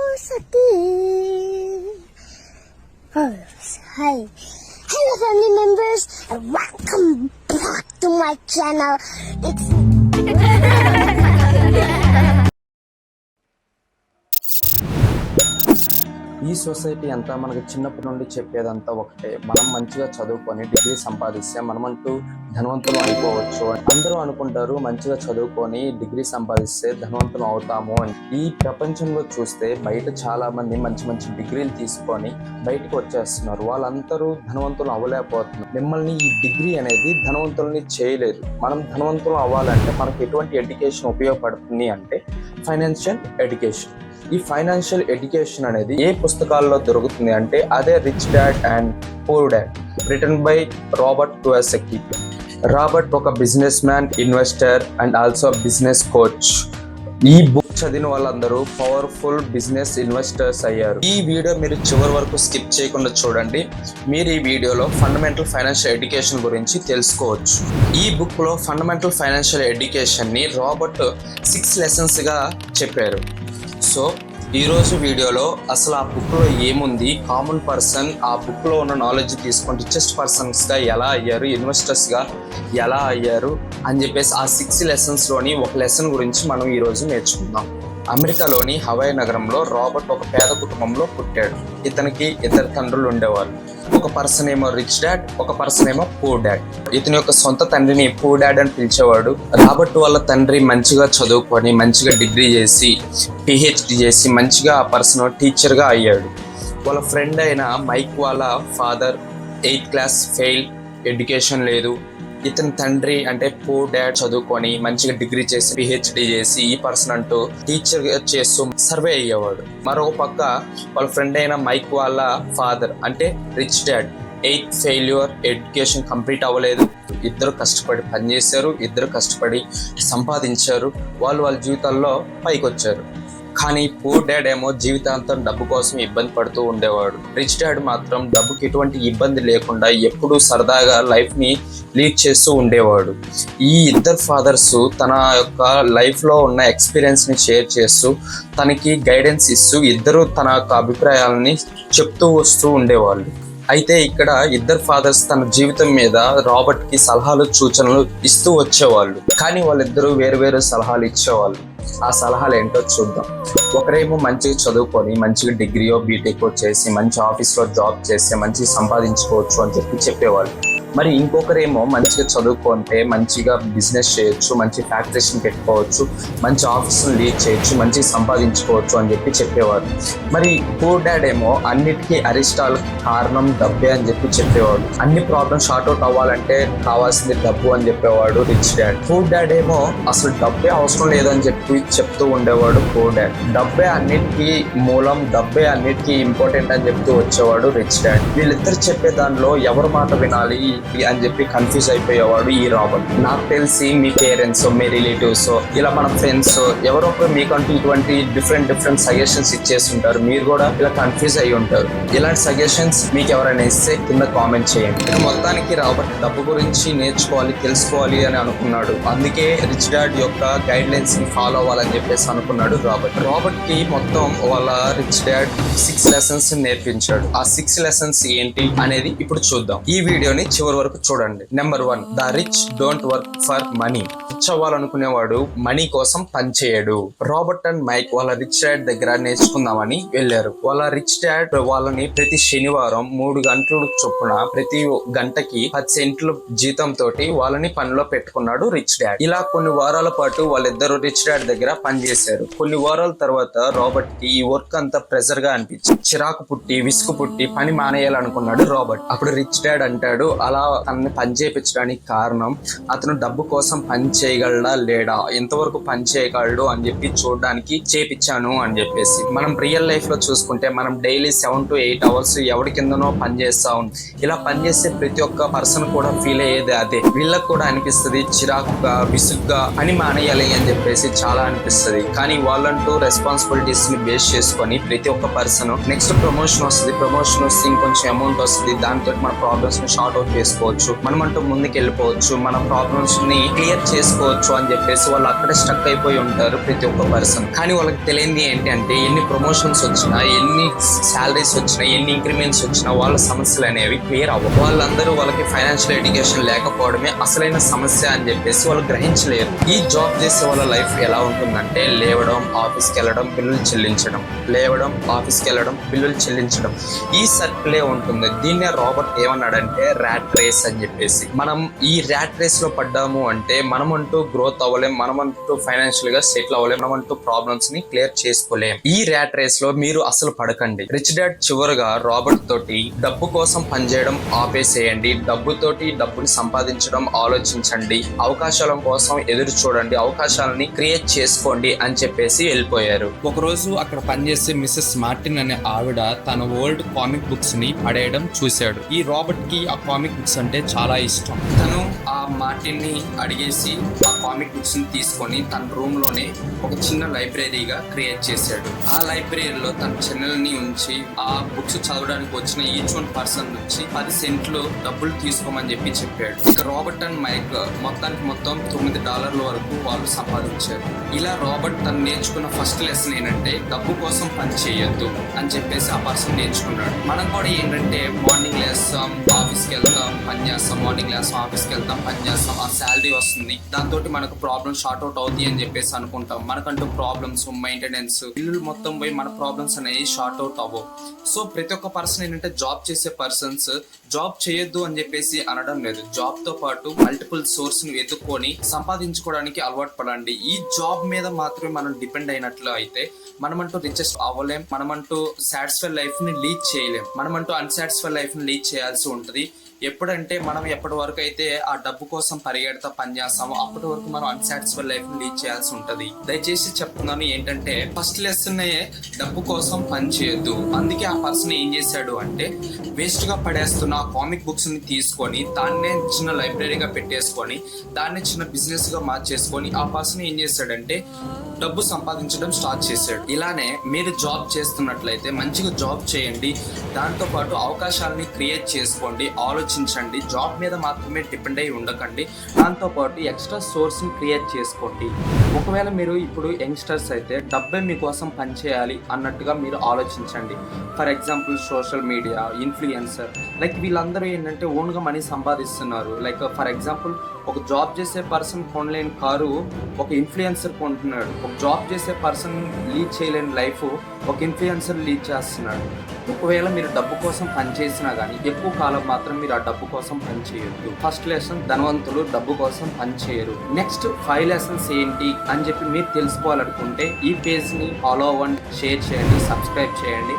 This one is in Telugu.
Hi. Hello family members and welcome back to my channel. It's ఈ సొసైటీ అంతా మనకి చిన్నప్పటి నుండి చెప్పేదంతా ఒకటే, మనం మంచిగా చదువుకొని డిగ్రీ సంపాదిస్తే మనమంటూ ధనవంతులు అయిపోవచ్చు. అందరూ అనుకుంటారు మంచిగా చదువుకొని డిగ్రీ సంపాదిస్తే ధనవంతులు అవుతాము అని. ఈ ప్రపంచంలో చూస్తే బయట చాలా మంది మంచి మంచి డిగ్రీలు తీసుకొని బయటకు వచ్చేస్తున్నారు. వాళ్ళందరూ ధనవంతులు అవ్వలేకపోతున్నారు. మిమ్మల్ని ఈ డిగ్రీ అనేది ధనవంతుల్ని చేయలేదు. మనం ధనవంతులు అవ్వాలంటే మనకు ఎటువంటి ఎడ్యుకేషన్ ఉపయోగపడుతుంది అంటే ఫైనాన్షియల్ ఎడ్యుకేషన్. ఈ ఫైనాన్షియల్ ఎడ్యుకేషన్ అనేది ఏ పుస్తకాల్లో దొరుకుతుంది అంటే అదే rich dad and poor dad, written by Robert Kiyosaki. Robert ఒక business man, investor and also business coach. ఈ బుక్ చదివిన వాళ్ళందరూ పవర్ఫుల్ బిజినెస్ ఇన్వెస్టర్స్ అయ్యారు. ఈ వీడియో మీరు చివరి వరకు స్కిప్ చేయకుండా చూడండి. మీరు ఈ వీడియోలో ఫండమెంటల్ ఫైనాన్షియల్ ఎడ్యుకేషన్ గురించి తెలుసుకోవచ్చు. ఈ బుక్ లో ఫండమెంటల్ ఫైనాన్షియల్ ఎడ్యుకేషన్ ని రాబర్ట్ 6 lessons గా చెప్పారు. సో ఈరోజు వీడియోలో అసలు ఆ బుక్లో ఏముంది, కామన్ పర్సన్ ఆ బుక్లో ఉన్న నాలెడ్జ్ తీసుకొని రిచెస్ట్ పర్సన్స్గా ఎలా అయ్యారు, ఇన్వెస్టర్స్గా ఎలా అయ్యారు అని చెప్పేసి ఆ 6 lessonsలోని ఒక లెసన్ గురించి మనం ఈరోజు నేర్చుకుందాం. అమెరికాలోని హవాయి నగరంలో రాబర్ట్ ఒక పేద కుటుంబంలో పుట్టాడు. ఇతనికి 2 తండ్రులు ఉండేవాళ్ళు. ఒక పర్సన్ ఏమో రిచ్ డాడ్, ఒక పర్సన్ ఏమో పూర్ డాడ్. ఇతని యొక్క సొంత తండ్రిని పూర్ డాడ్ అని పిలిచేవాడు. రాబర్ట్ వాళ్ళ తండ్రి మంచిగా చదువుకొని మంచిగా డిగ్రీ చేసి పిహెచ్డి చేసి మంచిగా ఆ పర్సన్ టీచర్గా అయ్యాడు. వాళ్ళ ఫ్రెండ్ అయిన మైక్ వాళ్ళ father 8th class fail, education లేదు. ఇతని తండ్రి అంటే పూర్ డాడ్ చదువుకొని మంచిగా డిగ్రీ చేసి పిహెచ్డి చేసి ఈ పర్సన్ అంటూ టీచర్ చేస్తూ సర్వే అయ్యేవాడు. మరొక పక్క వాళ్ళ ఫ్రెండ్ అయిన మైక్ వాళ్ళ ఫాదర్ అంటే rich dad 8th failure, education complete అవ్వలేదు. ఇద్దరు కష్టపడి పనిచేశారు, ఇద్దరు కష్టపడి సంపాదించారు. వాళ్ళ జీవితాల్లో పైకి వచ్చారు. కానీ పూర్ డాడ్ ఏమో జీవితాంతం డబ్బు కోసం ఇబ్బంది పడుతూ ఉండేవాడు. రిచ్ డాడ్ మాత్రం డబ్బుకి ఎటువంటి ఇబ్బంది లేకుండా ఎప్పుడూ సరదాగా లైఫ్ని లీడ్ చేస్తూ ఉండేవాడు. ఈ ఇద్దరు ఫాదర్స్ తన యొక్క లైఫ్లో ఉన్న ఎక్స్పీరియన్స్ని షేర్ చేస్తూ తనకి గైడెన్స్ ఇస్తూ ఇద్దరు తన యొక్క అభిప్రాయాలని చెప్తూ వస్తూ ఉండేవాళ్ళు. అయితే ఇక్కడ ఇద్దరు ఫాదర్స్ తన జీవితం మీద రాబర్ట్కి సలహాలు సూచనలు ఇస్తూ వచ్చేవాళ్ళు. కానీ వాళ్ళిద్దరూ వేరు సలహాలు ఇచ్చేవాళ్ళు. ఆ సలహాలు ఏంటో చూద్దాం. ఒకరేమో మంచిగా చదువుకొని మంచిగా డిగ్రీయో బీటెక్ చేసి మంచి ఆఫీస్లో జాబ్ చేస్తే మంచిగా సంపాదించుకోవచ్చు అని చెప్పేవాళ్ళు. మరి ఇంకొకరేమో మంచిగా చదువుకుంటే మంచిగా బిజినెస్ చేయొచ్చు, మంచి ఫ్యాక్టరీస్ని పెట్టుకోవచ్చు, మంచి ఆఫీస్ని లీడ్ చేయొచ్చు, మంచిగా సంపాదించుకోవచ్చు అని చెప్పేవారు. మరి పూర్ డాడ్ ఏమో అన్నిటికీ అరిష్టాలు కారణం డబ్బే అని చెప్పేవాడు. అన్ని ప్రాబ్లమ్స్ షార్ట్అవుట్ అవ్వాలంటే కావాల్సింది డబ్బు అని చెప్పేవాడు రిచ్ డాడ్. పూర్ డాడ్ ఏమో అసలు డబ్బే అవసరం లేదని చెప్తూ ఉండేవాడు పూర్ డాడ్. డబ్బే అన్నిటికీ మూలం, డబ్బే అన్నిటికీ ఇంపార్టెంట్ అని చెప్తూ వచ్చేవాడు రిచ్ డాడ్. వీళ్ళిద్దరు చెప్పే దానిలో ఎవరి మాట వినాలి అని చెప్పి కన్ఫ్యూజ్ అయిపోయేవాడు ఈ రాబర్ట్. నాకు తెలిసి మీ పేరెంట్స్, మీ రిలేటివ్స్, ఇలా మన ఫ్రెండ్స్ ఎవరో ఒకరు మీకంటూ ఇటువంటి డిఫరెంట్ సజెషన్స్ ఇచ్చేస్తుంటారు. మీరు కూడా ఇలా కన్ఫ్యూజ్ అయ్యి ఉంటారు. ఇలాంటి సజెషన్స్ మీకు ఎవరైనా ఇస్తే కింద కామెంట్ చేయండి. మొత్తానికి రాబర్ట్ డబ్బు గురించి నేర్చుకోవాలి, తెలుసుకోవాలి అని అనుకున్నాడు. అందుకే రిచ్ డాడ్ యొక్క గైడ్ లైన్స్ ని ఫాలో అవ్వాలని చెప్పేసి అనుకున్నాడు రాబర్ట్ కి మొత్తం వాళ్ళ రిచ్ డాడ్ 6 lessons నేర్పించాడు. ఆ 6 lessons ఏంటి అనేది ఇప్పుడు చూద్దాం. ఈ వీడియోని చివరి వరకు చూడండి. Number 1, the rich don't work for money. Rich అవ్వాలనుకునేవాడు మనీ కోసం పనిచేయడు. రాబర్ట్ అండ్ మైక్ వాళ్ళ రిచ్ డాడ్ దగ్గర నేర్చుకుందామని వెళ్ళారు. వాళ్ళ రిచ్ డాడ్ వాళ్ళని ప్రతి శనివారం 3 గంటలు చొప్పున ప్రతి గంటకి 10 సెంట్ల జీతం తోటి వాళ్ళని పనిలో పెట్టుకున్నాడు రిచ్ డాడ్. ఇలా కొన్ని వారాల పాటు వాళ్ళిద్దరు రిచ్ డాడ్ దగ్గర పనిచేశారు. కొన్ని వారాల తర్వాత రాబర్ట్ కి ఈ వర్క్ అంతా ప్రెజర్ గా అనిపించింది. చిరాకు పుట్టి విసుగు పుట్టి పని మానేయాలనుకున్నాడు రాబర్ట్. అప్పుడు రిచ్ డాడ్ అంటాడు, అలా తనని పని చేయించడానికి కారణం అతను డబ్బు కోసం పని చేయగలడా లేడా, ఎంతవరకు పని చేయగలడు అని చెప్పి చూడడానికి చేపించాను అని చెప్పేసి. మనం రియల్ లైఫ్ లో చూసుకుంటే మనం డైలీ 7 to 8 hours ఎవరి కిందనో పని చేస్తా ఉంటాం. ఇలా పనిచేసే ప్రతి ఒక్క పర్సన్ కూడా ఫీల్ అయ్యేది అదే. వీళ్ళకి కూడా అనిపిస్తుంది చిరాకుగా విసుగ్గా పని మానేయాలి అని చెప్పేసి చాలా అనిపిస్తుంది. కానీ వాళ్ళంటూ రెస్పాన్సిబిలిటీస్ ని బేస్ చేసుకొని ప్రతి ఒక్క పర్సన్ నెక్స్ట్ ప్రమోషన్ వస్తుంది, ప్రమోషన్ వస్తే ఇంకొంచెం అమౌంట్ వస్తుంది, దాంతో మన ప్రాబ్లమ్స్ ని షార్ట్ అవుట్ చేసుకోవచ్చు, మనమంటూ ముందుకు వెళ్ళిపోవచ్చు, మన ప్రాబ్లమ్స్ ని క్లియర్ చేసుకోవచ్చు చేసుకోవచ్చు అని చెప్పేసి వాళ్ళు అక్కడే స్టక్ అయిపోయి ఉంటారు ప్రతి ఒక్క పర్సన్. కానీ వాళ్ళకి తెలియంది ఏంటి అంటే ఎన్ని ప్రమోషన్స్ వచ్చినా, ఎన్ని శాలరీస్ వచ్చినా, ఎన్ని ఇంక్రిమెంట్స్ వచ్చినా వాళ్ళ సమస్యలు అనేవి క్లియర్ అవ్వవు. వాళ్ళందరూ వాళ్ళకి ఫైనాన్షియల్ ఎడ్యుకేషన్ లేకపోవడమే అసలైన సమస్య అని చెప్పేసి వాళ్ళు గ్రహించలేరు. ఈ జాబ్ చేసే వాళ్ళ లైఫ్ ఎలా ఉంటుందంటే లేవడం, ఆఫీస్కి వెళ్ళడం, బిల్లులు చెల్లించడం, లేవడం, ఆఫీస్కి వెళ్ళడం, బిల్లులు చెల్లించడం, ఈ సర్కిలే ఉంటుంది. దీన్నే రాబర్ట్ ఏమన్నాడంటే ర్యాట్ రేస్ అని చెప్పేసి. మనం ఈ ర్యాట్ రేస్ లో పడ్డాము అంటే మనమంటూ గ్రోత్ అవ్వలేం, మనమంటూ ఫైనాన్షియల్ గా సెటిల్ అవ్వలేం, మనమంటూ ప్రాబ్లమ్స్ ని క్లియర్ చేసుకోలేం. ఈ ర్యాట్ రేస్ లో మీరు అసలు పడకండి. రిచ్ డాడ్ చివరిగా రాబర్ట్ తోటి డబ్బు కోసం పనిచేయడం ఆపేసేయండి, డబ్బుని సంపాదించడం ఆలోచించండి, అవకాశాల కోసం ఎదురు చూడండి, అవకాశాలని క్రియేట్ చేసుకోండి అని చెప్పేసి వెళ్ళిపోయారు. ఒకరోజు అక్కడ పనిచేసే మిసెస్ మార్టిన్ అనే ఆవిడ తన ఓల్డ్ కామిక్ బుక్స్ ని పడేయడం చూశాడు. ఈ రాబర్ట్ కి ఆ కామిక్ బుక్స్ అంటే చాలా ఇష్టం. తను ఆ మార్టిన్ ని అడిగేసి ఆ కామిక్ బుక్స్ ని తీసుకొని తన రూమ్ లోనే ఒక చిన్న లైబ్రరీగా క్రియేట్ చేశాడు. ఆ లైబ్రరీలో తన చెన్నెల్ని ఉంచి ఆ బుక్స్ చదవడానికి వచ్చిన ఈచ్ వన్ పర్సన్ నుంచి 10 సెంట్లు డబ్బులు తీసుకోమని చెప్పాడు. ఇక రాబర్ట్ అండ్ మైక్ మొత్తం $9 వరకు వాళ్ళు సంపాదించారు. ఇలా రాబర్ట్ తను నేర్చుకున్న ఫస్ట్ లెసన్ ఏంటంటే డబ్బు కోసం పని చేయొద్దు అని చెప్పేసి ఆ పర్సన్ నేర్చుకున్నాడు. మనం కూడా ఏంటంటే మార్నింగ్ లేస్తాం, ఆఫీస్కి వెళ్తాం, పని చేస్తాం, మార్నింగ్ లేస్తాం, ఆఫీస్కి వెళ్తాం, పని చేస్తాం, ఆ శాలరీ వస్తుంది, దాంతో మనకు ప్రాబ్లమ్స్ షార్ట్ అవుట్ అవుతాయి అని చెప్పేసి అనుకుంటాం. మనకంటూ ప్రాబ్లమ్స్, మెయింటెనెన్స్, ఇల్లు మొత్తం పోయి మన ప్రాబ్లమ్స్ అనేవి షార్ట్ అవుట్ అవ్వవు. సో ప్రతి ఒక్క పర్సన్ ఏంటంటే జాబ్ చేసే పర్సన్స్ జాబ్ చేయొద్దు అని చెప్పేసి అనడం లేదు. జాబ్ తో పాటు మల్టిపుల్ సోర్స్ ని వెతుక్కొని సంపాదించుకోవడానికి అలవాటు పడండి. ఈ జాబ్ మీద మాత్రమే మనం డిపెండ్ అయినట్లు అయితే మనమంటూ రిచెస్ట్ అవ్వలేం, మనమంటూ సాటిస్ఫై లైఫ్ ని లీడ్ చేయలేం, మనమంటూ అన్సాటిస్ఫై లైఫ్ ని లీడ్ చేయాల్సి ఉంటుంది. ఎప్పుడంటే మనం ఎప్పటి వరకు అయితే ఆ డబ్బు కోసం పరిగెడతా పని చేస్తామో అప్పటి వరకు మనం అన్సాటిస్ఫై లైఫ్ ని లీడ్ చేయాల్సి ఉంటది. దయచేసి చెప్తున్నాను ఏంటంటే ఫస్ట్ లెసన్ డబ్బు కోసం పని చేయొద్దు. అందుకే ఆ పర్సన్ ఏం చేశాడు అంటే వేస్ట్ గా పడేస్తున్న ఆ కామిక్ బుక్స్ ని తీసుకొని దాన్నే చిన్న లైబ్రరీగా పెట్టేసుకొని దాన్నే చిన్న బిజినెస్ గా మార్చేసుకొని ఆ పర్సన్ ఏం చేశాడంటే డబ్బు సంపాదించడం స్టార్ట్ చేశాడు. ఇలానే మీరు జాబ్ చేస్తున్నట్లయితే మంచిగా జాబ్ చేయండి, దాంతో పాటు అవకాశాలని క్రియేట్ చేసుకోండి, ఆలోచించండి. జాబ్ మీద మాత్రమే డిపెండ్ అయి ఉండకండి, దాంతో పాటు ఎక్స్ట్రా సోర్స్ ని క్రియేట్ చేసుకోండి. ఒకవేళ మీరు ఇప్పుడు యంగ్స్టర్స్ అయితే డబ్బే మీకోసం పనిచేయాలి అన్నట్టుగా మీరు ఆలోచించండి. For example social media influencer, like వీళ్ళందరూ ఏంటంటే ఓన్గా మనీ సంపాదిస్తున్నారు. లైక్ ఫర్ ఎగ్జాంపుల్ ఒక జాబ్ చేసే పర్సన్ కొనలేని కారు ఒక ఇన్ఫ్లుయెన్సర్ కొంటున్నాడు. ఒక జాబ్ చేసే పర్సన్ లీడ్ చేయలేని లైఫ్ ఒక ఇన్ఫ్లుయెన్సర్ లీడ్ చేస్తున్నాడు. ఒకవేళ మీరు డబ్బు కోసం పనిచేసినా కానీ ఎక్కువ కాలం మాత్రం మీరు ఆ డబ్బు కోసం పని చేయొద్దు. ఫస్ట్ లెసన్ ధనవంతులు డబ్బు కోసం పని చేయరు. నెక్స్ట్ 5 లెసన్స్ ఏంటి అని చెప్పి మీరు తెలుసుకోవాలనుకుంటే ఈ పేజ్ ని ఫాలో అవ్వండి, షేర్ చేయండి, సబ్స్క్రైబ్ చేయండి.